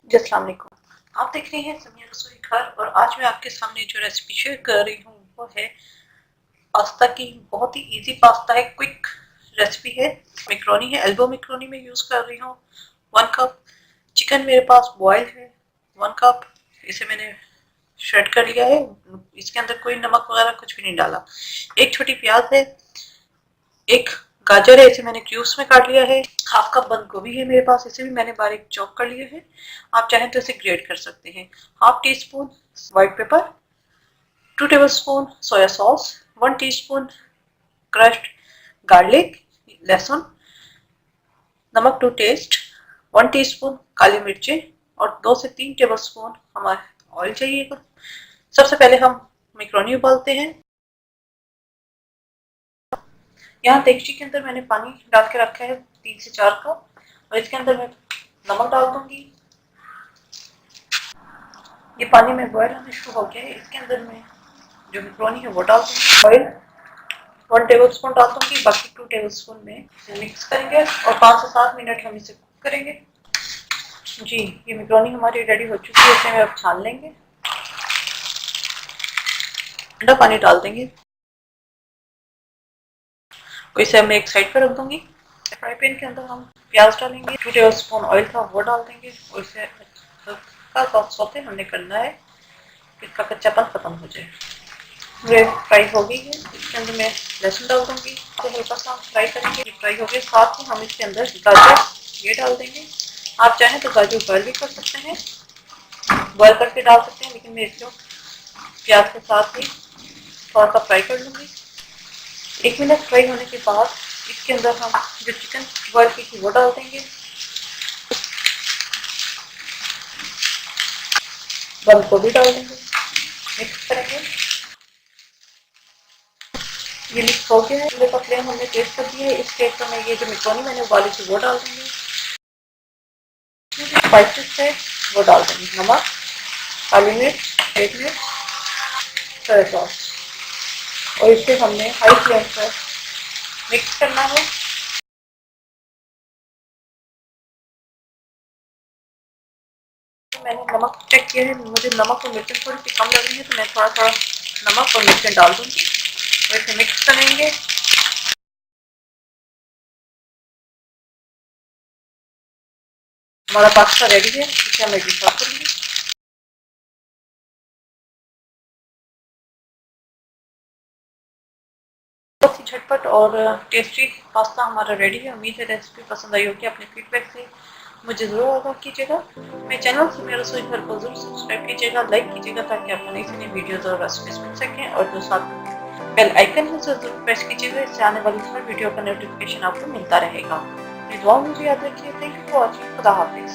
जी अस्सलाम वालेकुम। आप देख रहे हैं समिया रसोई घर और आज मैं आपके सामने जो रेसिपी शेयर कर रही हूँ वो है पास्ता की। बहुत ही इजी पास्ता है, क्विक रेसिपी है। मैक्रोनी है, एल्बो मैक्रोनी में यूज कर रही हूँ। 1 कप चिकन मेरे पास बॉयल है। 1 कप इसे मैंने श्रेड कर लिया है। इसके अंदर कोई नमक वगैरह कुछ भी नहीं डाला। एक छोटी प्याज है, एक गाजर है, इसे मैंने क्यूब्स में काट लिया है। हाफ कप बंद गोभी है मेरे पास, इसे भी मैंने बारीक चॉप कर लिया है। आप चाहें तो इसे ग्रेट कर सकते हैं। Half tea spoon white paper, 2 table spoon soya sauce, 1 teaspoon crushed garlic लहसुन, नमक टू टेस्ट, 1 टीस्पून काली मिर्ची और 2 से 3 टेबल स्पून हमारे ऑयल चाहिए। सबसे पहले हम मैक्रोनी उबालते हैं। यहाँ देगची के अंदर मैंने पानी डाल के रखा है 3 से 4 कप और इसके अंदर मैं नमक डाल दूंगी। ये पानी में बॉयल होना शुरू हो गया है। इसके अंदर मैं जो मैक्रोनी है वो डाल दूंगी। ऑयल 1 टेबल स्पून डाल दूंगी, बाकी 2 टेबल स्पून में मिक्स करेंगे और 5 से 7 मिनट हम इसे कुक करेंगे। जी ये मैक्रोनी हमारी रेडी हो चुकी है। इसे हम अब छान लेंगे। ठंडा पानी डाल देंगे और इसे मैं एक साइड पर रख दूंगी। फ्राई पैन के अंदर हम प्याज डालेंगे। 2 टेबल स्पून ऑयल था वो डाल देंगे और इसे हल्का सा सौते हमने करना है, इसका कच्चापन खत्म हो जाए। ये फ्राई हो गई है। इसके अंदर मैं लहसुन डाल दूंगी, तो हल्का सा फ्राई करेंगे। ये फ्राई हो गया। साथ ही हम इसके अंदर गाजर ये डाल देंगे। आप चाहें तो गाजर बॉयल भी कर सकते हैं, बॉयल करके डाल सकते हैं, लेकिन मैं इसको प्याज के साथ ही थोड़ा सा फ्राई कर लूँगी। 1 मिनट फ्राई होने के बाद इसके अंदर हम जो चिकन बॉयल की थी वो डाल देंगे। बंद गोभी डाल देंगे, मिक्स करेंगे। ये मिक्स हो गया है। चूल्हे का फ्लेम हमने तेज कर दिया है। इस स्टेज पर मैं ये जो मैक्रोनी मैंने उबाली थी वो डाल देंगे। स्पाइसेस है वो डाल देंगे, नमक, काली मिर्च, रेड मिर्च, सोया सॉस और इसे हमने हाई फ्लेम पर मिक्स करना है। मैंने नमक चेक किया है, मुझे नमक और मिर्च थोड़ी सी कम लग रही है, तो मैं थोड़ा थोड़ा नमक और मिर्च डाल दूंगी और इसे मिक्स करेंगे। हमारा पास्ता रेडी है, इसे हम डिश आउट करेंगे। बहुत ही झटपट और टेस्टी पास्ता हमारा रेडी है। उम्मीद है रेसिपी पसंद आई होगी। अपने फीडबैक से मुझे ज़रूर आगाह कीजिएगा। मेरे चैनल से मेरा रसोई घर को जरूर सब्सक्राइब कीजिएगा, लाइक कीजिएगा, ताकि आपको नई से नई वीडियोज़ और रेसिपीज मिल सकें। और जो साथ बेल आइकन है उसे जरूर प्रेस कीजिएगा, इससे आने वाली हर वीडियो का नोटिफिकेशन आपको मिलता रहेगा। अपनी दुआ मुझे याद रखिए। Thank you for watching. खुदा हाफिज़।